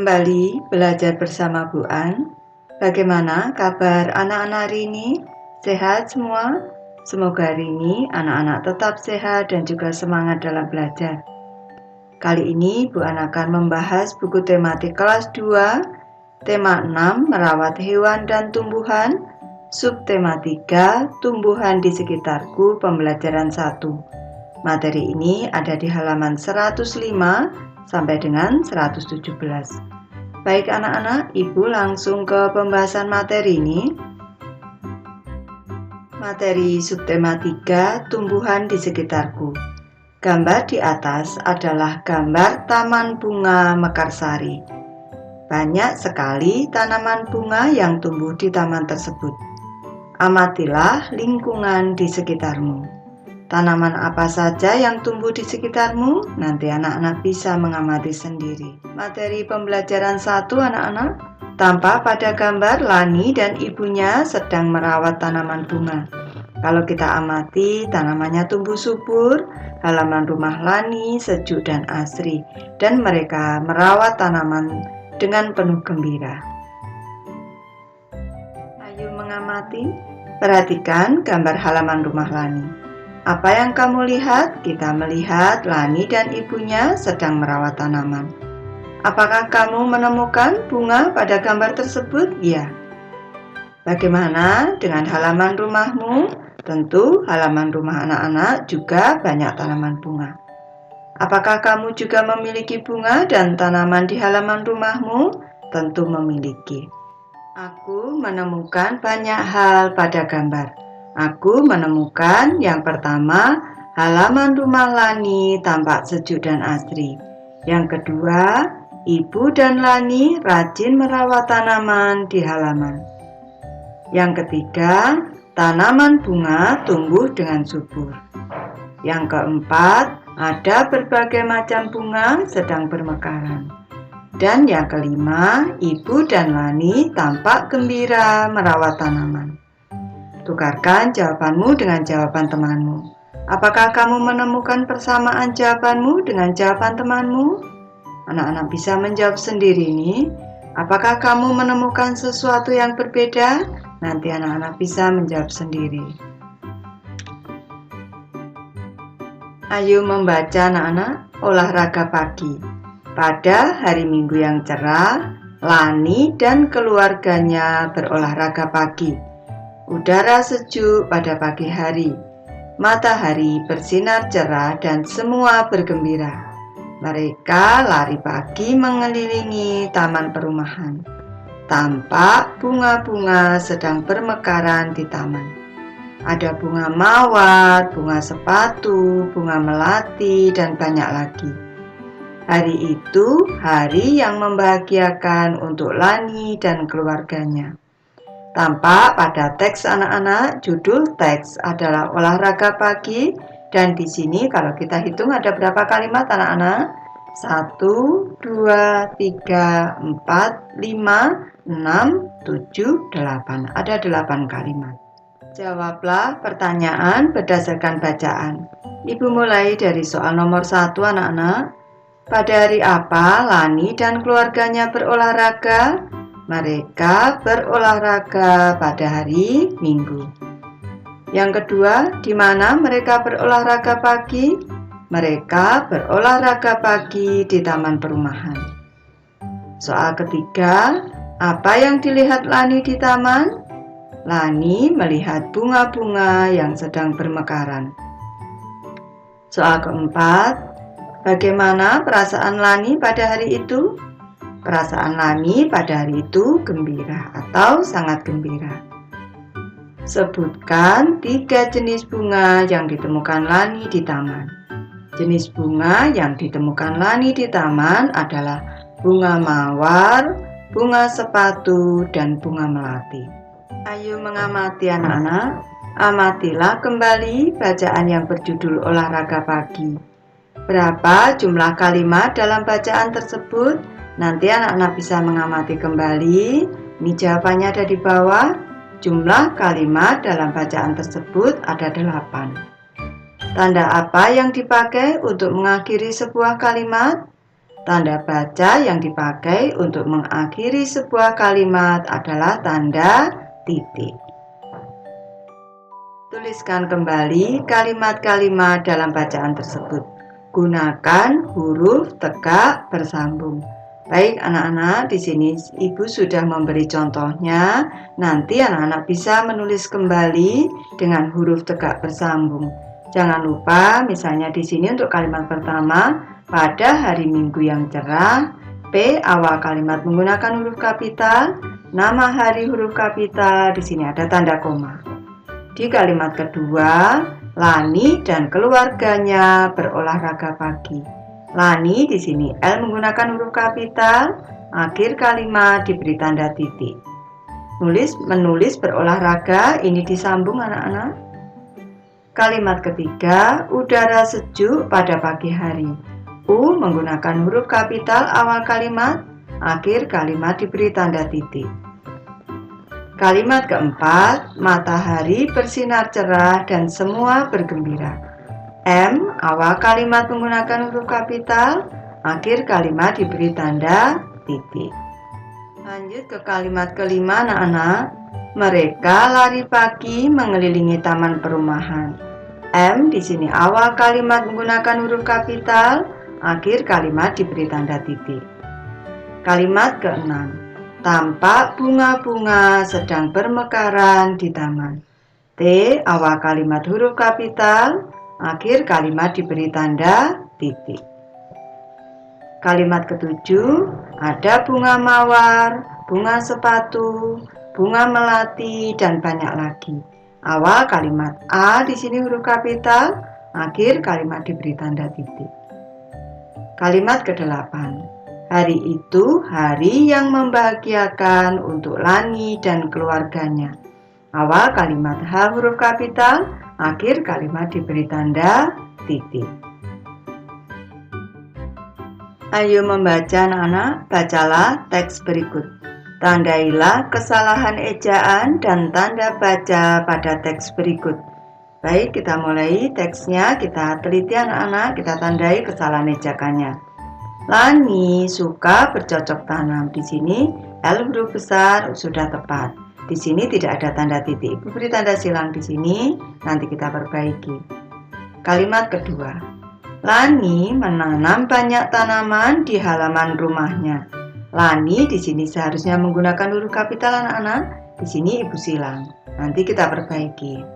kembali belajar bersama Bu An. Bagaimana kabar anak-anak hari ini? Sehat semua? Semoga hari ini anak-anak tetap sehat dan juga semangat dalam belajar. Kali ini Bu An akan membahas buku tematik kelas 2, tema 6 merawat hewan dan tumbuhan, subtema 3 tumbuhan di sekitarku pembelajaran 1. Materi ini ada di halaman 105 sampai dengan 117. Baik anak-anak, Ibu langsung ke pembahasan materi ini. Materi subtema 3, tumbuhan di sekitarku. Gambar di atas adalah gambar taman bunga Mekarsari. Banyak sekali tanaman bunga yang tumbuh di taman tersebut. Amatilah lingkungan di sekitarmu. Tanaman apa saja yang tumbuh di sekitarmu? Nanti anak-anak bisa mengamati sendiri. Materi pembelajaran 1 anak-anak. Tampak pada gambar Lani dan ibunya sedang merawat tanaman bunga. Kalau kita amati, tanamannya tumbuh subur, halaman rumah Lani sejuk dan asri, dan mereka merawat tanaman dengan penuh gembira. Ayo mengamati, perhatikan gambar halaman rumah Lani. Apa yang kamu lihat? Kita melihat Lani dan ibunya sedang merawat tanaman. Apakah kamu menemukan bunga pada gambar tersebut? Ya. Bagaimana dengan halaman rumahmu? Tentu halaman rumah anak-anak juga banyak tanaman bunga. Apakah kamu juga memiliki bunga dan tanaman di halaman rumahmu? Tentu memiliki. Aku menemukan banyak hal pada gambar. Aku menemukan yang pertama, halaman rumah Lani tampak sejuk dan asri. Yang kedua, ibu dan Lani rajin merawat tanaman di halaman. Yang ketiga, tanaman bunga tumbuh dengan subur. Yang keempat, ada berbagai macam bunga sedang bermekaran. Dan yang kelima, ibu dan Lani tampak gembira merawat tanaman. Tukarkan jawabanmu dengan jawaban temanmu. Apakah kamu menemukan persamaan jawabanmu dengan jawaban temanmu? Anak-anak bisa menjawab sendiri nih. Apakah kamu menemukan sesuatu yang berbeda? Nanti anak-anak bisa menjawab sendiri. Ayo membaca anak-anak olahraga pagi. Pada hari Minggu yang cerah, Lani dan keluarganya berolahraga pagi. Udara sejuk pada pagi hari, matahari bersinar cerah dan semua bergembira. Mereka lari pagi mengelilingi taman perumahan. Tampak bunga-bunga sedang bermekaran di taman. Ada bunga mawar, bunga sepatu, bunga melati, dan banyak lagi. Hari itu hari yang membahagiakan untuk Lani dan keluarganya. Tampak pada teks anak-anak, judul teks adalah olahraga pagi, dan di sini kalau kita hitung ada berapa kalimat anak-anak? 1, 2, 3, 4, 5, 6, 7, 8. Ada 8 kalimat. Jawablah pertanyaan berdasarkan bacaan. Ibu mulai dari soal nomor 1 anak-anak. Pada hari apa Lani dan keluarganya berolahraga? Mereka berolahraga pada hari Minggu. Yang kedua, di mana mereka berolahraga pagi? Mereka berolahraga pagi di taman perumahan. Soal ketiga, apa yang dilihat Lani di taman? Lani melihat bunga-bunga yang sedang bermekaran. Soal keempat, bagaimana perasaan Lani pada hari itu? Perasaan Lani pada hari itu gembira atau sangat gembira. Sebutkan 3 jenis bunga yang ditemukan Lani di taman. Jenis bunga yang ditemukan Lani di taman adalah bunga mawar, bunga sepatu, dan bunga melati. Ayo mengamati anak-anak. Amatilah kembali bacaan yang berjudul olahraga pagi. Berapa jumlah kalimat dalam bacaan tersebut? Nanti anak-anak bisa mengamati kembali. Ini jawabannya ada di bawah. Jumlah kalimat dalam bacaan tersebut ada 8. Tanda apa yang dipakai untuk mengakhiri sebuah kalimat? Tanda baca yang dipakai untuk mengakhiri sebuah kalimat adalah tanda titik. Tuliskan kembali kalimat-kalimat dalam bacaan tersebut. Gunakan huruf tegak bersambung. Baik anak-anak, di sini Ibu sudah memberi contohnya. Nanti anak-anak bisa menulis kembali dengan huruf tegak bersambung. Jangan lupa, misalnya di sini untuk kalimat pertama, pada hari Minggu yang cerah, P awal kalimat menggunakan huruf kapital, nama hari huruf kapital, di sini ada tanda koma. Di kalimat kedua, Lani dan keluarganya berolahraga pagi. Lani di sini L menggunakan huruf kapital, akhir kalimat diberi tanda titik. Menulis berolahraga ini disambung anak-anak. Kalimat ketiga, udara sejuk pada pagi hari. U menggunakan huruf kapital awal kalimat, akhir kalimat diberi tanda titik. Kalimat keempat, matahari bersinar cerah dan semua bergembira. M awal kalimat menggunakan huruf kapital, akhir kalimat diberi tanda titik. Lanjut ke kalimat kelima anak-anak. Mereka lari pagi mengelilingi taman perumahan. M di sini awal kalimat menggunakan huruf kapital, akhir kalimat diberi tanda titik. Kalimat keenam. Tampak bunga-bunga sedang bermekaran di taman. T awal kalimat huruf kapital, akhir kalimat diberi tanda titik. Kalimat ketujuh, ada bunga mawar, bunga sepatu, bunga melati, dan banyak lagi. Awal kalimat A di sini huruf kapital, akhir kalimat diberi tanda titik. Kalimat kedelapan, hari itu hari yang membahagiakan untuk Lani dan keluarganya. Awal kalimat H huruf kapital, akhir kalimat diberi tanda titik. Ayo membaca anak-anak, bacalah teks berikut. Tandailah kesalahan ejaan dan tanda baca pada teks berikut. Baik, kita mulai teksnya, kita teliti anak-anak, kita tandai kesalahan ejakannya. Lani suka bercocok tanam. Di sini L huruf besar sudah tepat. Di sini tidak ada tanda titik. Ibu beri tanda silang di sini, nanti kita perbaiki. Kalimat kedua. Lani menanam banyak tanaman di halaman rumahnya. Lani di sini seharusnya menggunakan huruf kapital anak-anak. Di sini Ibu silang. Nanti kita perbaiki.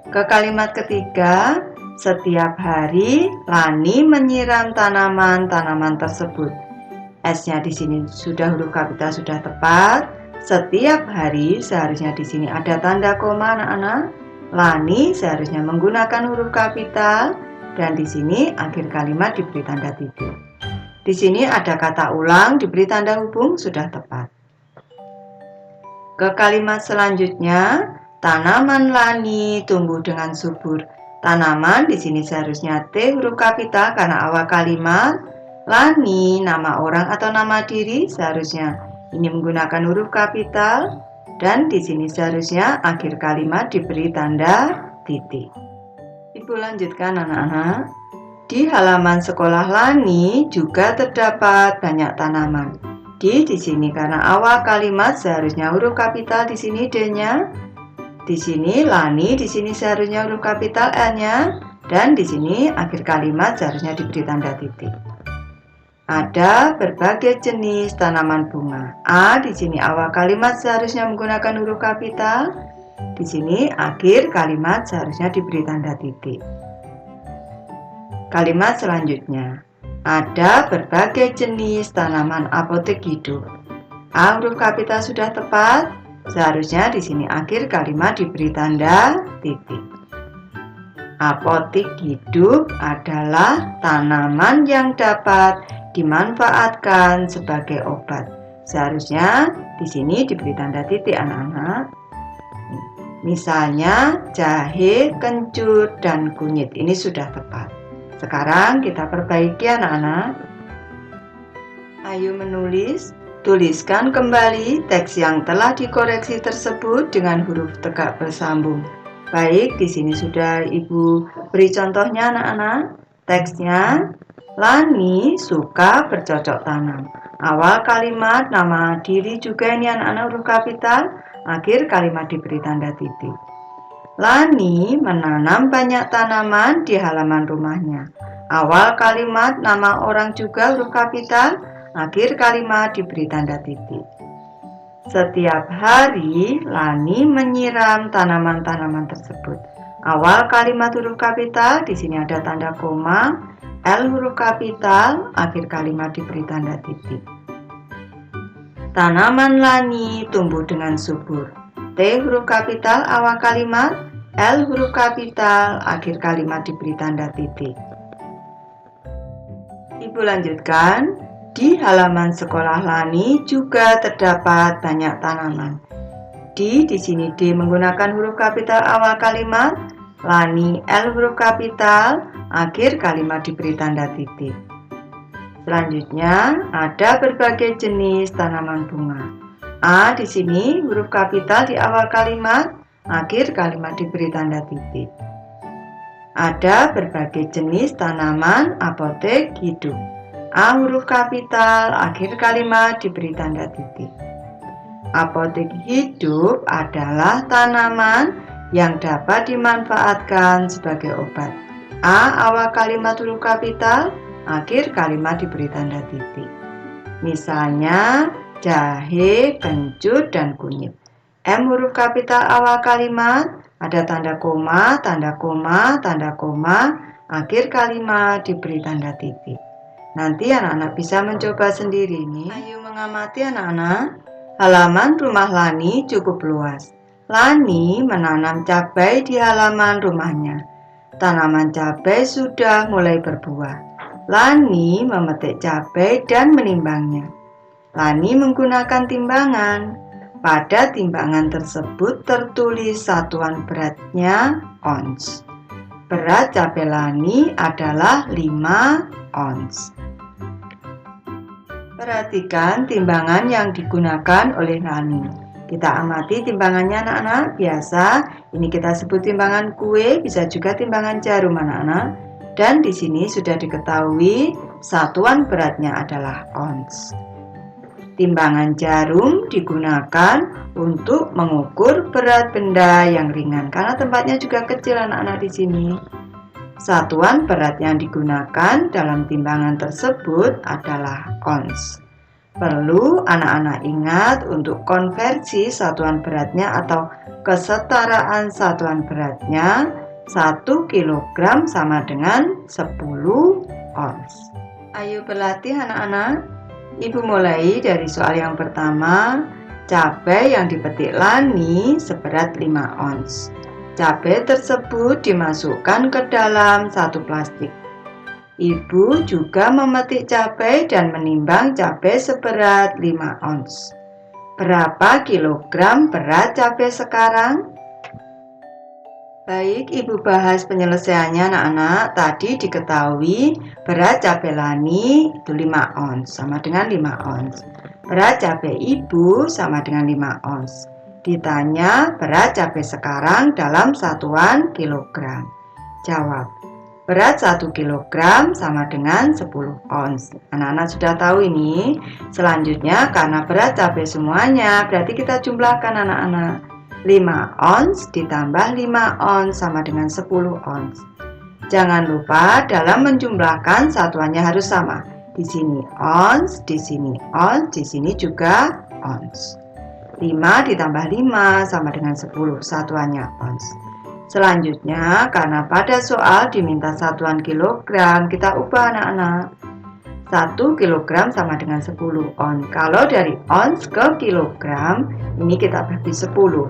Ke kalimat ketiga, setiap hari Lani menyiram tanaman-tanaman tersebut. S-nya di sini sudah huruf kapital sudah tepat. Setiap hari seharusnya di sini ada tanda koma anak-anak. Lani seharusnya menggunakan huruf kapital dan di sini akhir kalimat diberi tanda titik. Di sini ada kata ulang diberi tanda hubung sudah tepat. Ke kalimat selanjutnya, tanaman Lani tumbuh dengan subur. Tanaman di sini seharusnya T huruf kapital karena awal kalimat. Lani nama orang atau nama diri seharusnya ini menggunakan huruf kapital dan di sini seharusnya akhir kalimat diberi tanda titik. Ibu lanjutkan anak-anak. Di halaman sekolah Lani juga terdapat banyak tanaman. Di sini karena awal kalimat seharusnya huruf kapital di sini D-nya. Di sini Lani di sini seharusnya huruf kapital L-nya dan di sini akhir kalimat seharusnya diberi tanda titik. Ada berbagai jenis tanaman bunga. A di sini awal kalimat seharusnya menggunakan huruf kapital. Di sini akhir kalimat seharusnya diberi tanda titik. Kalimat selanjutnya. Ada berbagai jenis tanaman apotek hidup. A huruf kapital sudah tepat. Seharusnya di sini akhir kalimat diberi tanda titik. Apotek hidup adalah tanaman yang dapat dimanfaatkan sebagai obat. Seharusnya di sini diberi tanda titik anak-anak. Misalnya jahe, kencur, dan kunyit. Ini sudah tepat. Sekarang kita perbaiki anak-anak. Ayo menulis. Tuliskan kembali teks yang telah dikoreksi tersebut dengan huruf tegak bersambung. Baik, di sini sudah Ibu beri contohnya anak-anak. Teksnya, Lani suka bercocok tanam. Awal kalimat nama diri juga ini anak-anak huruf kapital, akhir kalimat diberi tanda titik. Lani menanam banyak tanaman di halaman rumahnya. Awal kalimat nama orang juga huruf kapital, akhir kalimat diberi tanda titik. Setiap hari Lani menyiram tanaman-tanaman tersebut. Awal kalimat huruf kapital, di sini ada tanda koma, L huruf kapital, akhir kalimat diberi tanda titik. Tanaman Lani tumbuh dengan subur. T huruf kapital awal kalimat, L huruf kapital, akhir kalimat diberi tanda titik. Ibu lanjutkan, di halaman sekolah Lani juga terdapat banyak tanaman. Di sini D menggunakan huruf kapital awal kalimat, Lani L huruf kapital, akhir kalimat diberi tanda titik. Selanjutnya ada berbagai jenis tanaman bunga. A di sini huruf kapital di awal kalimat, akhir kalimat diberi tanda titik. Ada berbagai jenis tanaman apotek hidup. A huruf kapital, akhir kalimat diberi tanda titik. Apotek hidup adalah tanaman yang dapat dimanfaatkan sebagai obat. A awal kalimat huruf kapital, akhir kalimat diberi tanda titik. Misalnya jahe, kencur, dan kunyit. M huruf kapital awal kalimat, ada tanda koma, tanda koma, tanda koma, akhir kalimat diberi tanda titik. Nanti anak-anak bisa mencoba sendiri nih. Ayo mengamati anak-anak. Halaman rumah Lani cukup luas. Lani menanam cabai di halaman rumahnya. Tanaman cabai sudah mulai berbuah. Lani memetik cabai dan menimbangnya. Lani menggunakan timbangan. Pada timbangan tersebut tertulis satuan beratnya ons. Berat cabai Lani adalah 5 ons. Perhatikan timbangan yang digunakan oleh Lani. Kita amati timbangannya anak-anak. Biasa ini kita sebut timbangan kue, bisa juga timbangan jarum anak-anak. Dan di sini sudah diketahui satuan beratnya adalah ons. Timbangan jarum digunakan untuk mengukur berat benda yang ringan karena tempatnya juga kecil anak-anak di sini. Satuan berat yang digunakan dalam timbangan tersebut adalah ons. Perlu anak-anak ingat untuk konversi satuan beratnya atau kesetaraan satuan beratnya 1 kg sama dengan 10 ons. Ayo berlatih anak-anak. Ibu mulai dari soal yang pertama. Cabai yang dipetik Lani seberat 5 ons. Cabai tersebut dimasukkan ke dalam satu plastik. Ibu juga memetik cabai dan menimbang cabai seberat 5 ons. Berapa kilogram berat cabai sekarang? Baik, Ibu bahas penyelesaiannya anak-anak. Tadi diketahui berat cabai Lani itu 5 ons, sama dengan 5 ons. Berat cabai Ibu sama dengan 5 ons. Ditanya berat cabai sekarang dalam satuan kilogram. Jawab, berat 1 kilogram sama dengan 10 ons. Anak-anak sudah tahu ini. Selanjutnya karena berat cabai semuanya, berarti kita jumlahkan anak-anak. 5 ons ditambah 5 ons sama dengan 10 ons. Jangan lupa dalam menjumlahkan satuannya harus sama. Di sini ons, di sini ons, di sini juga ons. 5 ditambah 5 sama dengan 10, satuannya ons. Selanjutnya, karena pada soal diminta satuan kilogram, kita ubah anak-anak. 1 kilogram sama dengan 10 ons. Kalau dari ons ke kilogram, ini kita bagi 10.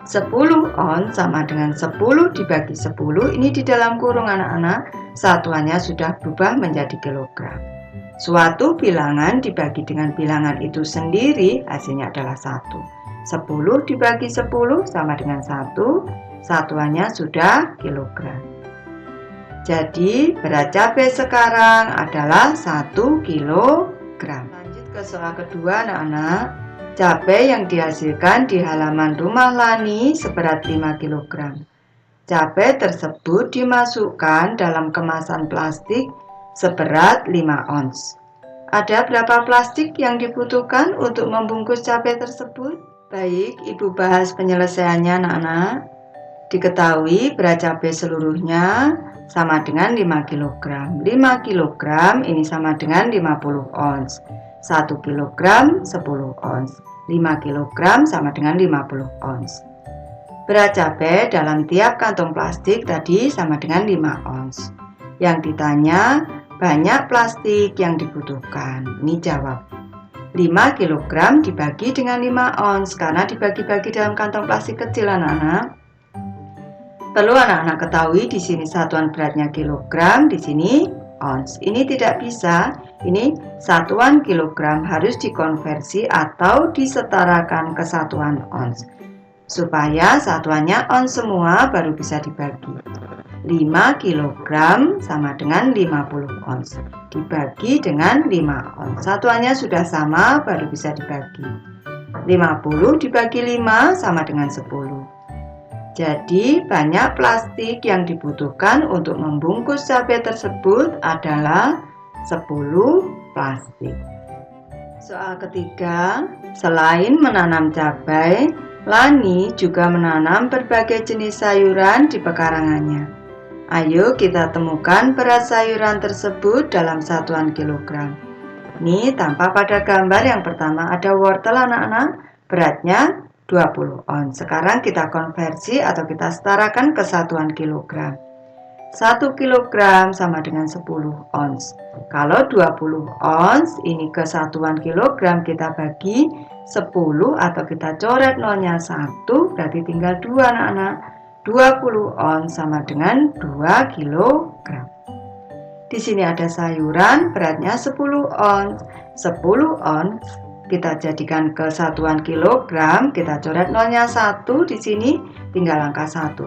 10 ons sama dengan 10 dibagi 10, ini di dalam kurung anak-anak, satuannya sudah berubah menjadi kilogram. Suatu bilangan dibagi dengan bilangan itu sendiri, hasilnya adalah 1. 10 dibagi 10 sama dengan 1, satuannya sudah kilogram. Jadi berat cabai sekarang adalah 1 kilogram. Lanjut ke soal kedua anak-anak. Cabai yang dihasilkan di halaman rumah Lani seberat 5 kg. Cabai tersebut dimasukkan dalam kemasan plastik seberat 5 ons. Ada berapa plastik yang dibutuhkan untuk membungkus cabai tersebut? Baik, Ibu bahas penyelesaiannya anak-anak. Diketahui berat cabai seluruhnya sama dengan 5 kg. 5 kg ini sama dengan 50 ons. 1 kg 10 ons. 5 kg sama dengan 50 ons. Berat cabai dalam tiap kantong plastik tadi sama dengan 5 ons. Yang ditanya, banyak plastik yang dibutuhkan. Ini jawab. 5 kg dibagi dengan 5 ons karena dibagi-bagi dalam kantong plastik kecil anak-anak. Perlu anak-anak ketahui di sini satuan beratnya kilogram, di sini ons. Ini tidak bisa. Ini satuan kilogram harus dikonversi atau disetarakan ke satuan ons. Supaya satuannya ons semua baru bisa dibagi. 5 kg sama dengan 50 ons. Dibagi dengan 5 ons. Satuannya sudah sama baru bisa dibagi. 50 dibagi 5 sama dengan 10. Jadi banyak plastik yang dibutuhkan untuk membungkus cabai tersebut adalah 10 plastik. Soal ketiga, selain menanam cabai, Lani juga menanam berbagai jenis sayuran di pekarangannya. Ayo kita temukan berat sayuran tersebut dalam satuan kilogram. Ini tampak pada gambar yang pertama ada wortel anak-anak, beratnya 20 ons. Sekarang kita konversi atau kita setarakan ke satuan kilogram. 1 kilogram sama dengan 10 ons. Kalau 20 ons ini ke satuan kilogram kita bagi 10 atau kita coret nolnya 1 berarti tinggal 2 anak-anak. 20 ons sama dengan 2 kilogram. Di sini ada sayuran beratnya 10 ons. 10 ons kita jadikan ke satuan kilogram, kita coret nolnya 1 di sini tinggal angka 1.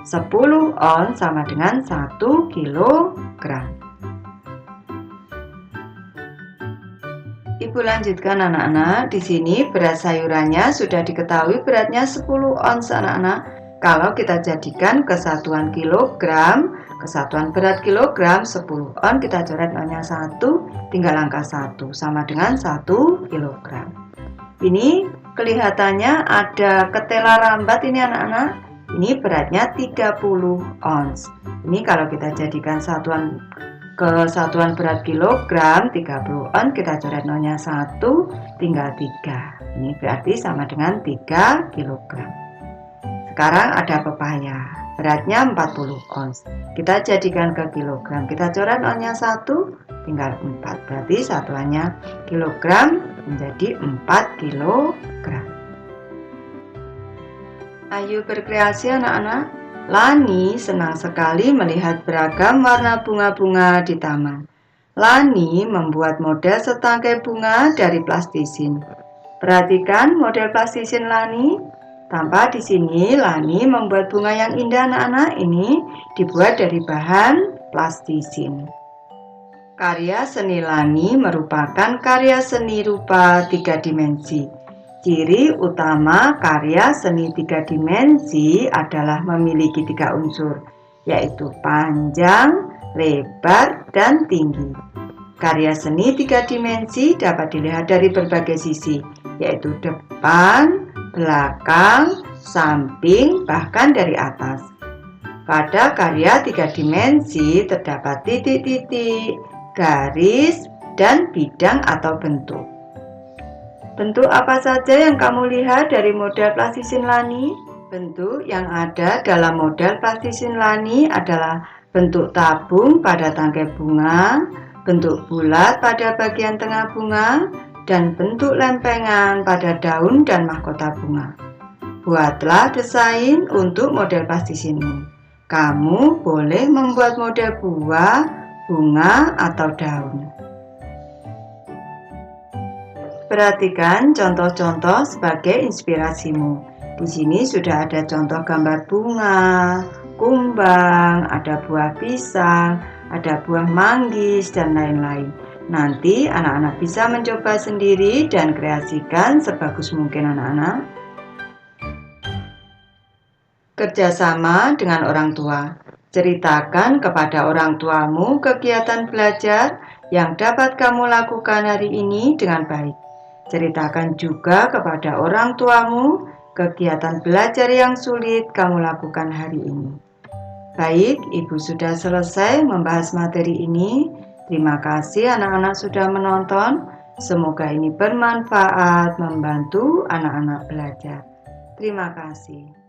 10 ons sama dengan 1 kilogram. Ibu lanjutkan anak-anak. Di sini berat sayurannya sudah diketahui beratnya 10 ons anak-anak. Kalau kita jadikan ke satuan kilogram, ke satuan berat kilogram 10 ons kita coret nolnya 1, tinggal angka 1 sama dengan 1 kilogram. Ini kelihatannya ada ketela rambat ini anak-anak. Ini beratnya 30 ons. Ini kalau kita jadikan ke satuan berat kilogram 30 ons kita coret nolnya 1 tinggal 3. Ini berarti sama dengan 3 kilogram. Sekarang ada pepaya, beratnya 40 ons. Kita jadikan ke kilogram, kita coret nolnya 1 tinggal 4. Berarti satuannya kilogram menjadi 4 kilogram. Ayo berkreasi anak-anak. Lani senang sekali melihat beragam warna bunga-bunga di taman. Lani membuat model setangkai bunga dari plastisin. Perhatikan model plastisin Lani. Tampak di sini Lani membuat bunga yang indah anak-anak. Ini dibuat dari bahan plastisin. Karya seni Lani merupakan karya seni rupa 3 dimensi. Ciri utama karya seni 3 dimensi adalah memiliki 3 unsur, yaitu panjang, lebar, dan tinggi. Karya seni 3 dimensi dapat dilihat dari berbagai sisi, yaitu depan, belakang, samping, bahkan dari atas. Pada karya 3 dimensi terdapat titik-titik, garis, dan bidang atau bentuk. Bentuk apa saja yang kamu lihat dari model plastisin Lani? Bentuk yang ada dalam model plastisin Lani adalah bentuk tabung pada tangkai bunga, bentuk bulat pada bagian tengah bunga, dan bentuk lempengan pada daun dan mahkota bunga. Buatlah desain untuk model plastisinmu. Kamu boleh membuat model buah, bunga, atau daun. Perhatikan contoh-contoh sebagai inspirasimu. Di sini sudah ada contoh gambar bunga, kumbang, ada buah pisang, ada buah manggis, dan lain-lain. Nanti anak-anak bisa mencoba sendiri dan kreasikan sebagus mungkin anak-anak. Kerjasama dengan orang tua. Ceritakan kepada orang tuamu kegiatan belajar yang dapat kamu lakukan hari ini dengan baik. Ceritakan juga kepada orang tuamu kegiatan belajar yang sulit kamu lakukan hari ini. Baik, Ibu sudah selesai membahas materi ini. Terima kasih anak-anak sudah menonton. Semoga ini bermanfaat membantu anak-anak belajar. Terima kasih.